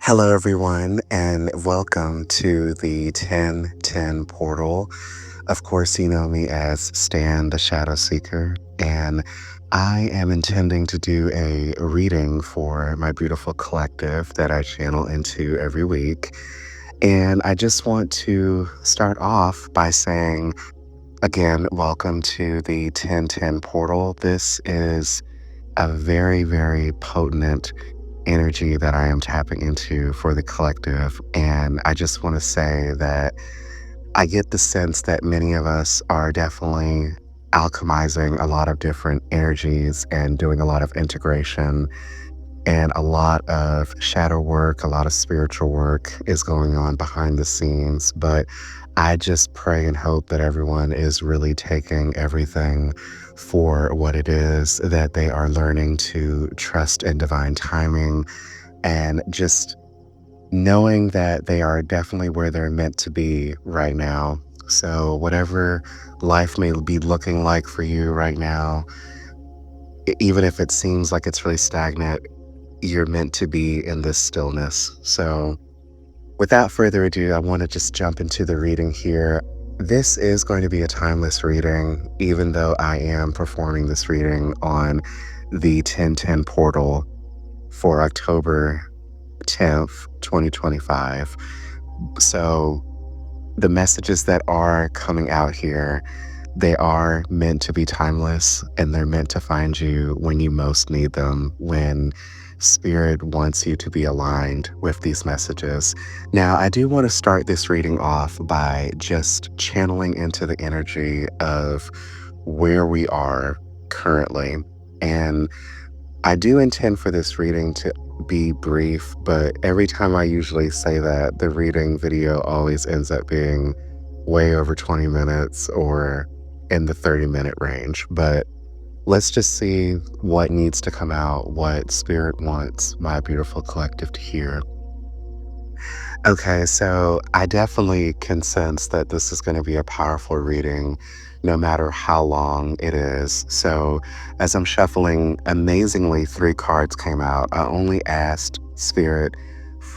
Hello, everyone, and welcome to the 1010 portal. Of course, you know me as Stan the Shadow Seeker, and I am intending to do a reading for my beautiful collective that I channel into every week. And I just want to start off by saying, again, welcome to the 1010 portal. This is a very, very potent energy that I am tapping into for the collective. And I just want to say that I get the sense that many of us are definitely alchemizing a lot of different energies and doing a lot of integration, and a lot of shadow work, a lot of spiritual work is going on behind the scenes. But I just pray and hope that everyone is really taking everything for what it is, that they are learning to trust in divine timing and just knowing that they are definitely where they're meant to be right now. So, whatever life may be looking like for you right now, even if it seems like it's really stagnant, you're meant to be in this stillness. So, without further ado, I want to just jump into the reading here. This is going to be a timeless reading, even though I am performing this reading on the 1010 portal for October 10th, 2025. So, the messages that are coming out here, they are meant to be timeless, and they're meant to find you when you most need them, when spirit wants you to be aligned with these messages. Now, I do want to start this reading off by just channeling into the energy of where we are currently. And I do intend for this reading to be brief, but every time I usually say that, the reading video always ends up being way over 20 minutes or in the 30-minute range. But let's just see what needs to come out, what spirit wants my beautiful collective to hear. Okay, so I definitely can sense that this is going to be a powerful reading, no matter how long it is. So, as I'm shuffling, amazingly, three cards came out. I only asked Spirit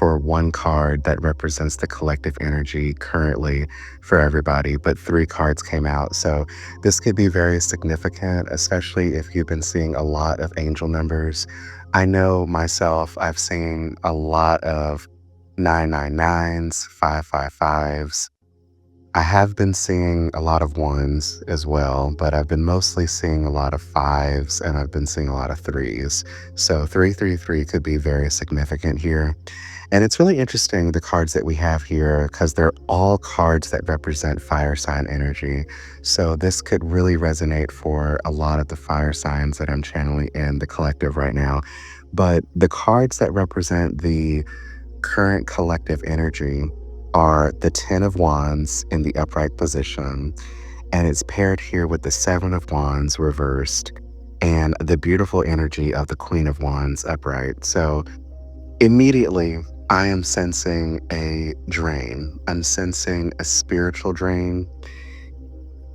for one card that represents the collective energy currently for everybody, but three cards came out. So, this could be very significant, especially if you've been seeing a lot of angel numbers. I know myself, I've seen a lot of 999s, 555s. I have been seeing a lot of ones as well, but I've been mostly seeing a lot of fives, and I've been seeing a lot of threes. So 333 could be very significant here. And it's really interesting, the cards that we have here, because they're all cards that represent fire sign energy. So this could really resonate for a lot of the fire signs that I'm channeling in the collective right now. But the cards that represent the current collective energy are the Ten of Wands in the upright position, and it's paired here with the Seven of Wands reversed and the beautiful energy of the Queen of Wands upright. So immediately, I am sensing a drain. I'm sensing a spiritual drain.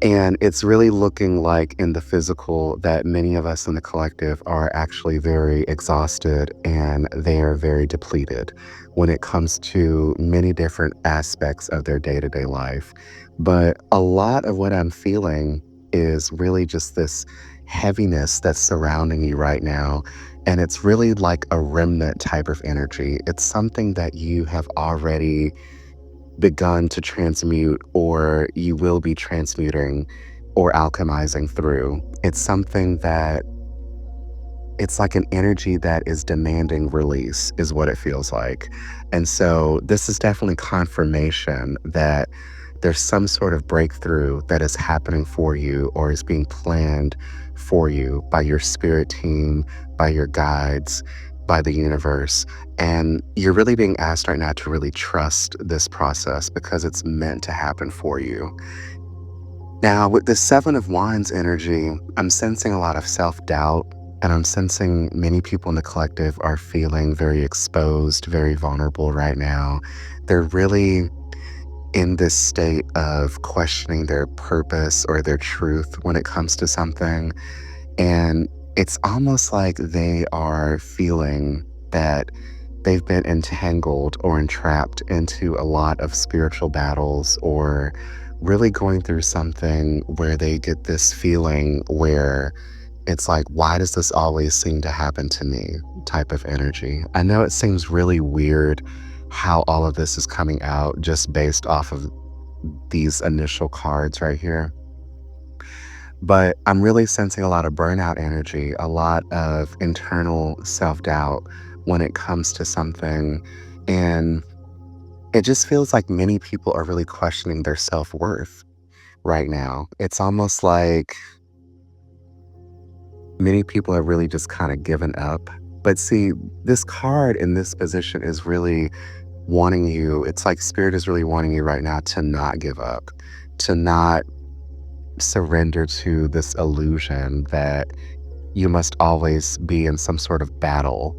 And it's really looking like in the physical that many of us in the collective are actually very exhausted and they are very depleted when it comes to many different aspects of their day to day life. But a lot of what I'm feeling is really just this heaviness that's surrounding you right now. And it's really like a remnant type of energy. It's something that you have already begun to transmute, or you will be transmuting or alchemizing through. It's something that it's like an energy that is demanding release, is what it feels like. And so, this is definitely confirmation that there's some sort of breakthrough that is happening for you or is being planned for you by your spirit team, by your guides, by the universe. And you're really being asked right now to really trust this process because it's meant to happen for you. Now, with the Seven of Wands energy, I'm sensing a lot of self doubt, and I'm sensing many people in the collective are feeling very exposed, very vulnerable right now. They're really in this state of questioning their purpose or their truth when it comes to something. And it's almost like they are feeling that they've been entangled or entrapped into a lot of spiritual battles, or really going through something where they get this feeling where it's like, why does this always seem to happen to me type of energy. I know it seems really weird how all of this is coming out just based off of these initial cards right here. But I'm really sensing a lot of burnout energy, a lot of internal self doubt when it comes to something. And it just feels like many people are really questioning their self worth right now. It's almost like many people are really just kind of given up. But see, this card in this position is really wanting you, it's like spirit is really wanting you right now to not give up, to not surrender to this illusion that you must always be in some sort of battle,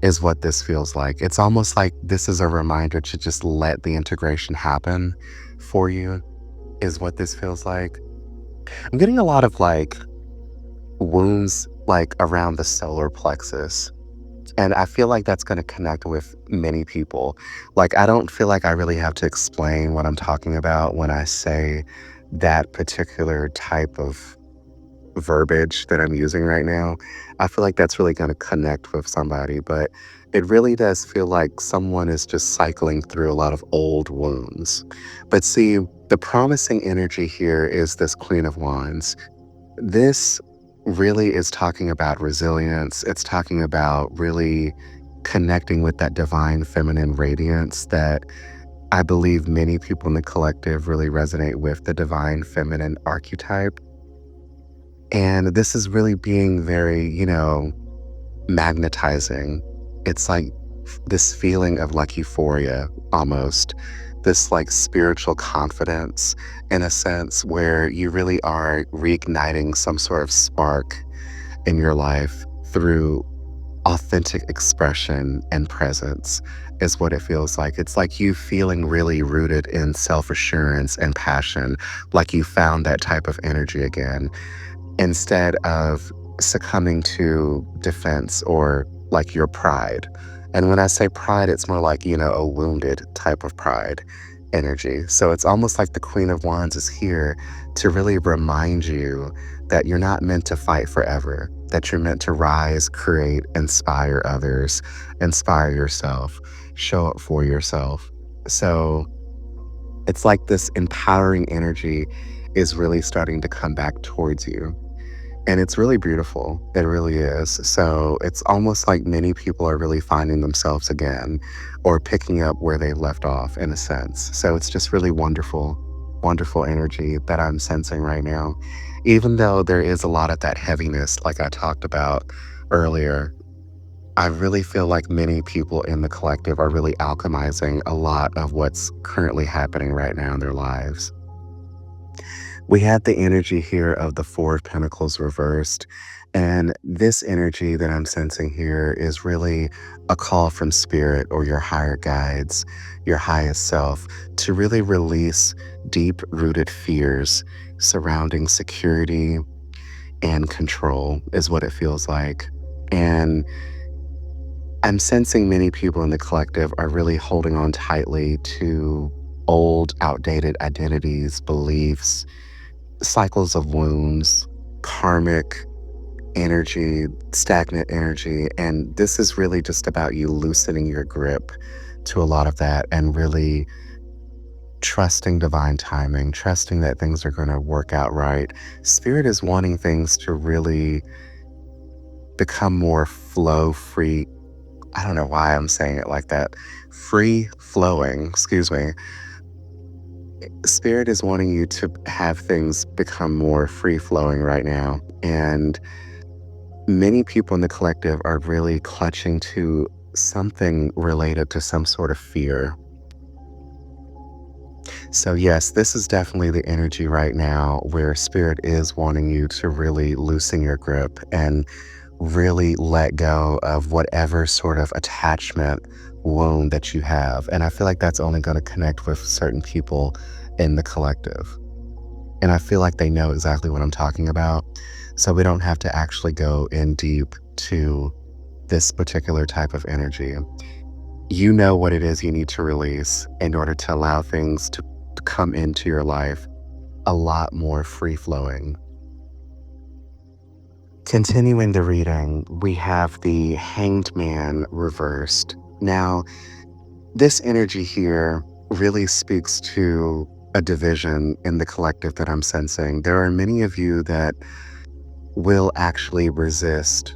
is what this feels like. It's almost like this is a reminder to just let the integration happen for you, is what this feels like. I'm getting a lot of like wounds like around the solar plexus. And I feel like that's going to connect with many people. Like, I don't feel like I really have to explain what I'm talking about when I say that particular type of verbiage that I'm using right now. I feel like that's really going to connect with somebody, but it really does feel like someone is just cycling through a lot of old wounds. But see, the promising energy here is this Queen of Wands. This really is talking about resilience. It's talking about really connecting with that divine feminine radiance that I believe many people in the collective really resonate with, the divine feminine archetype. And this is really being very, magnetizing. It's like this feeling of like euphoria almost, this like spiritual confidence in a sense where you really are reigniting some sort of spark in your life through authentic expression and presence, is what it feels like. It's like you feeling really rooted in self assurance and passion, like you found that type of energy again instead of succumbing to defense or like your pride. And when I say pride, it's more like, a wounded type of pride energy. So it's almost like the Queen of Wands is here to really remind you that you're not meant to fight forever, that you're meant to rise, create, inspire others, inspire yourself, show up for yourself. So it's like this empowering energy is really starting to come back towards you. And it's really beautiful. It really is. So it's almost like many people are really finding themselves again or picking up where they left off in a sense. So it's just really wonderful, wonderful energy that I'm sensing right now. Even though there is a lot of that heaviness, like I talked about earlier, I really feel like many people in the collective are really alchemizing a lot of what's currently happening right now in their lives. We had the energy here of the Four of Pentacles reversed. And this energy that I'm sensing here is really a call from spirit or your higher guides, your highest self, to really release deep rooted fears surrounding security and control, is what it feels like. And I'm sensing many people in the collective are really holding on tightly to old, outdated identities, beliefs, cycles of wounds, karmic energy, stagnant energy. And this is really just about you loosening your grip to a lot of that and really trusting divine timing, trusting that things are going to work out right. Spirit is wanting things to really become more flow free. I don't know why I'm saying it like that. Free flowing, excuse me. Spirit is wanting you to have things become more free flowing right now. And many people in the collective are really clutching to something related to some sort of fear. So, yes, this is definitely the energy right now where spirit is wanting you to really loosen your grip and really let go of whatever sort of attachment wound that you have. And I feel like that's only going to connect with certain people in the collective. And I feel like they know exactly what I'm talking about. So we don't have to actually go in deep to this particular type of energy. You know what it is you need to release in order to allow things to come into your life a lot more free flowing. Continuing the reading, we have the Hanged Man reversed. Now, this energy here really speaks to a division in the collective that I'm sensing. There are many of you that will actually resist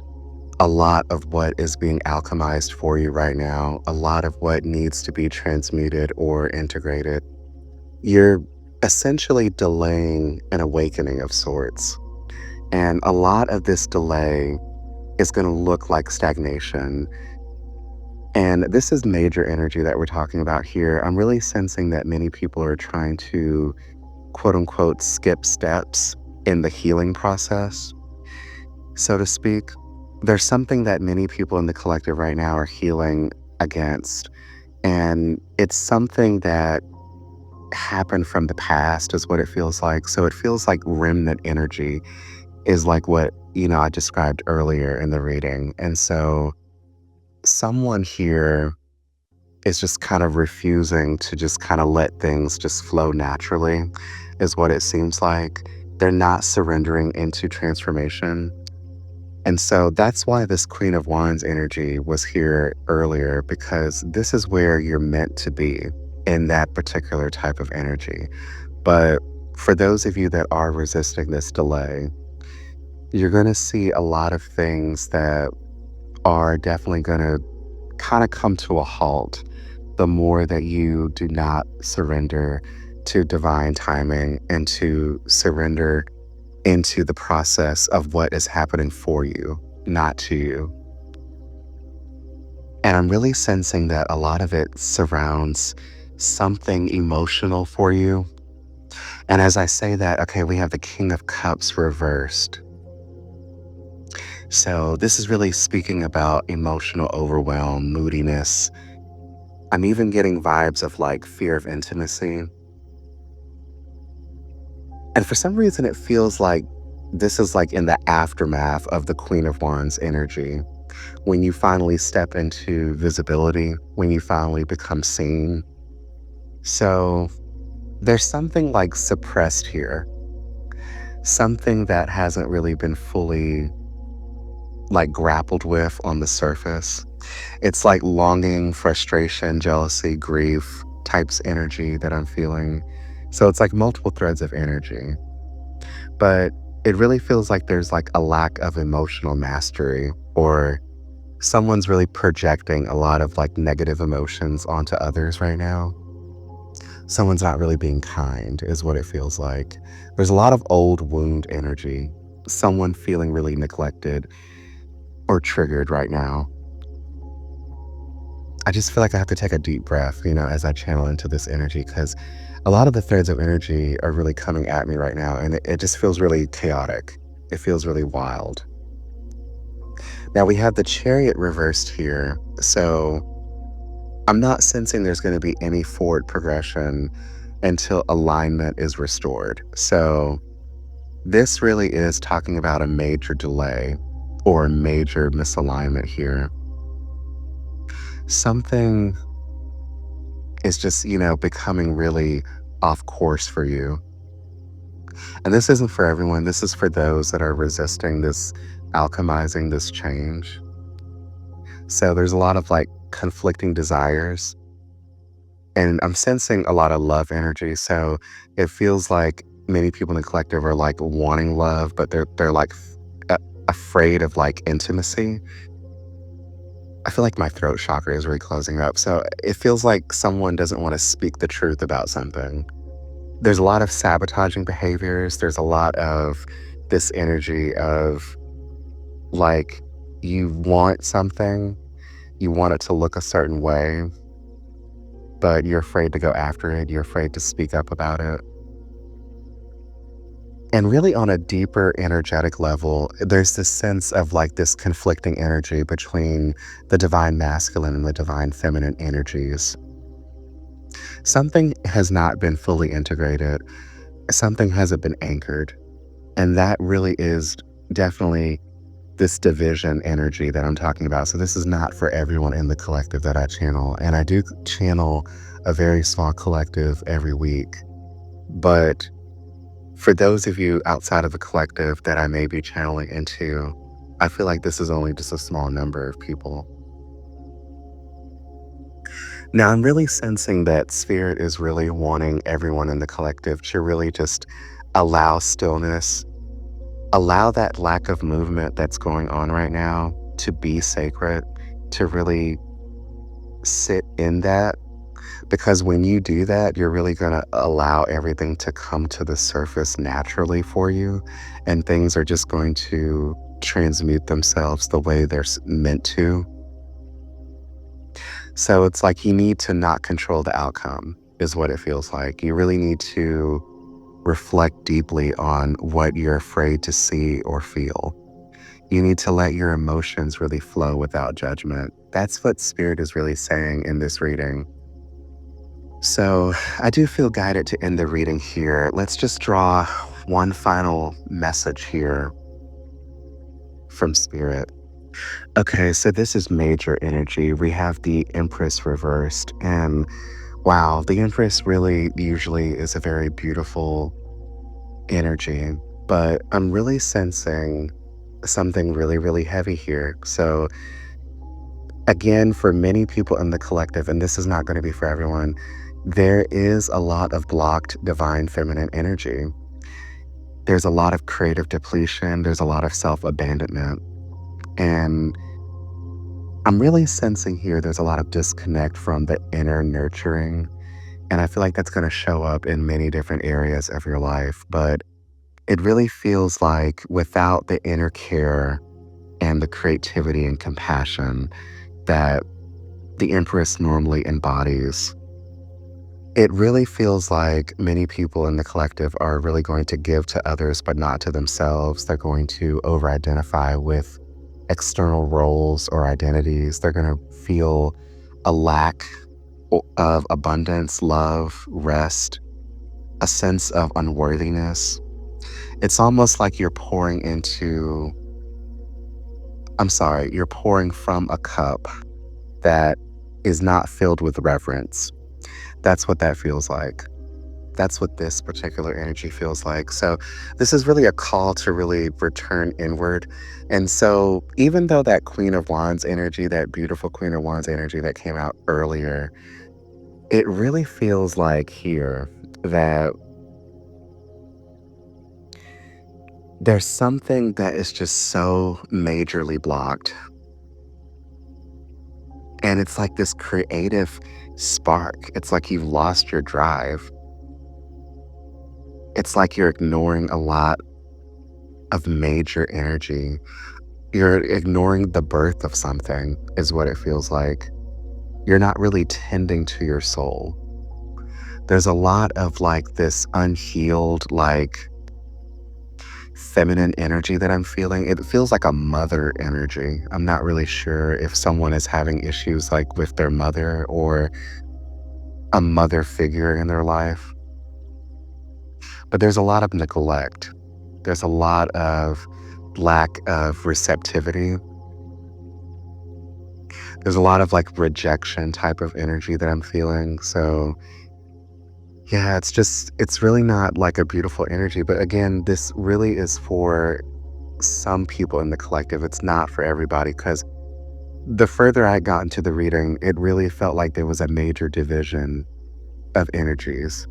a lot of what is being alchemized for you right now, a lot of what needs to be transmuted or integrated. You're essentially delaying an awakening of sorts. And a lot of this delay is going to look like stagnation. And this is major energy that we're talking about here. I'm really sensing that many people are trying to quote unquote skip steps in the healing process, so to speak. There's something that many people in the collective right now are healing against. And it's something that happened from the past, is what it feels like. So it feels like remnant energy is like what, I described earlier in the reading. And so someone here is just kind of refusing to just kind of let things just flow naturally, is what it seems like. They're not surrendering into transformation. And so that's why this Queen of Wands energy was here earlier, because this is where you're meant to be in that particular type of energy. But for those of you that are resisting this delay, you're going to see a lot of things that are definitely going to kind of come to a halt the more that you do not surrender to divine timing and to surrender into the process of what is happening for you, not to you. And I'm really sensing that a lot of it surrounds something emotional for you. And as I say that, okay, we have the King of Cups reversed. So this is really speaking about emotional overwhelm, moodiness. I'm even getting vibes of like fear of intimacy. And for some reason, it feels like this is like in the aftermath of the Queen of Wands energy. When you finally step into visibility, when you finally become seen. So there's something like suppressed here, something that hasn't really been fully like grappled with on the surface. It's like longing, frustration, jealousy, grief types energy that I'm feeling. So it's like multiple threads of energy. But it really feels like there's like a lack of emotional mastery, or someone's really projecting a lot of like negative emotions onto others right now. Someone's not really being kind, is what it feels like. There's a lot of old wound energy, someone feeling really neglected or triggered right now. I just feel like I have to take a deep breath, as I channel into this energy, because a lot of the threads of energy are really coming at me right now, and it just feels really chaotic. It feels really wild. Now we have the Chariot reversed here. So I'm not sensing there's going to be any forward progression until alignment is restored. So this really is talking about a major delay or a major misalignment here. Something is just, becoming really off course for you. And this isn't for everyone. This is for those that are resisting this alchemizing this change. So there's a lot of like conflicting desires. And I'm sensing a lot of love energy. So it feels like many people in the collective are like wanting love, but they're like afraid of like intimacy. I feel like my throat chakra is really closing up. So it feels like someone doesn't want to speak the truth about something. There's a lot of sabotaging behaviors. There's a lot of this energy of like you want something, you want it to look a certain way, but you're afraid to go after it. You're afraid to speak up about it. And really, on a deeper energetic level, there's this sense of like this conflicting energy between the divine masculine and the divine feminine energies. Something has not been fully integrated, something hasn't been anchored. And that really is definitely this division energy that I'm talking about. So this is not for everyone in the collective that I channel. And I do channel a very small collective every week. But for those of you outside of the collective that I may be channeling into, I feel like this is only just a small number of people. Now, I'm really sensing that spirit is really wanting everyone in the collective to really just allow stillness, allow that lack of movement that's going on right now to be sacred, to really sit in that. Because when you do that, you're really going to allow everything to come to the surface naturally for you, and things are just going to transmute themselves the way they're meant to. So it's like you need to not control the outcome, is what it feels like. You really need to reflect deeply on what you're afraid to see or feel. You need to let your emotions really flow without judgment. That's what spirit is really saying in this reading. So I do feel guided to end the reading here. Let's just draw one final message here from spirit. Okay, so this is major energy. We have the Empress reversed, and wow, the Empress really usually is a very beautiful energy, but I'm really sensing something really, really heavy here. So, again, for many people in the collective, and this is not going to be for everyone, there is a lot of blocked divine feminine energy. There's a lot of creative depletion, there's a lot of self abandonment. And I'm really sensing here there's a lot of disconnect from the inner nurturing. And I feel like that's going to show up in many different areas of your life. But it really feels like without the inner care and the creativity and compassion that the Empress normally embodies, it really feels like many people in the collective are really going to give to others, but not to themselves. They're going to over identify with external roles or identities. They're going to feel a lack of abundance, love, rest, a sense of unworthiness. It's almost like you're pouring from a cup that is not filled with reverence. That's what that feels like. That's what this particular energy feels like. So, this is really a call to really return inward. And so, even though that Queen of Wands energy, that beautiful Queen of Wands energy that came out earlier, it really feels like here that there's something that is just so majorly blocked. And it's like this creative spark. It's like you've lost your drive. It's like you're ignoring a lot of major energy. You're ignoring the birth of something, is what it feels like. You're not really tending to your soul. There's a lot of like this unhealed, like feminine energy that I'm feeling. It feels like a mother energy. I'm not really sure if someone is having issues like with their mother or a mother figure in their life, but there's a lot of neglect. There's a lot of lack of receptivity. There's a lot of like rejection type of energy that I'm feeling. So, yeah, it's really not like a beautiful energy. But again, this really is for some people in the collective. It's not for everybody because the further I got into the reading, it really felt like there was a major division of energies.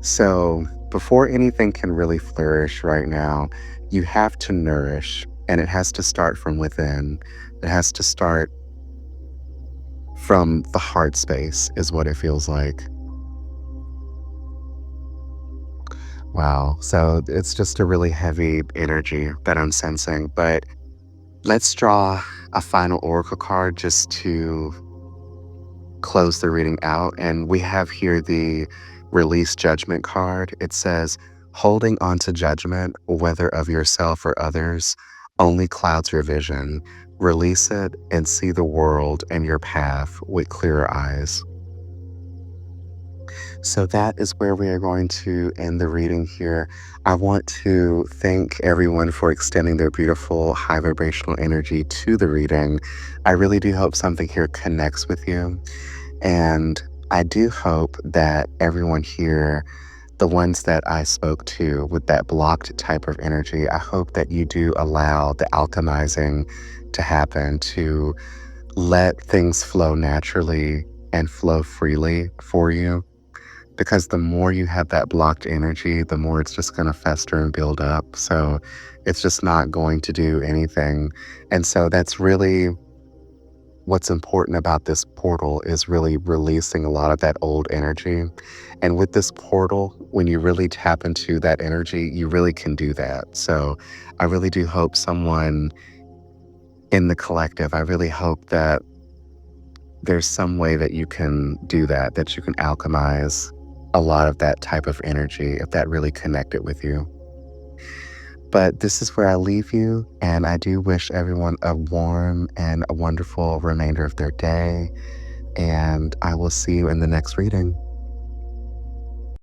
So, before anything can really flourish right now, you have to nourish, and it has to start from within. It has to start from the heart space, is what it feels like. Wow. So, it's just a really heavy energy that I'm sensing. But let's draw a final oracle card just to close the reading out. And we have here the release judgment card. It says, holding on to judgment, whether of yourself or others, only clouds your vision. Release it and see the world and your path with clearer eyes. So that is where we are going to end the reading here. I want to thank everyone for extending their beautiful high vibrational energy to the reading. I really do hope something here connects with you. And I do hope that everyone here, the ones that I spoke to with that blocked type of energy, I hope that you do allow the alchemizing to happen, to let things flow naturally and flow freely for you. Because the more you have that blocked energy, the more it's just going to fester and build up. So it's just not going to do anything. And so that's really what's important about this portal, is really releasing a lot of that old energy. And with this portal, when you really tap into that energy, you really can do that. So I really do hope someone in the collective, I really hope that there's some way that you can do that, that you can alchemize a lot of that type of energy if that really connected with you. But this is where I leave you, and I do wish everyone a warm and a wonderful remainder of their day. And I will see you in the next reading.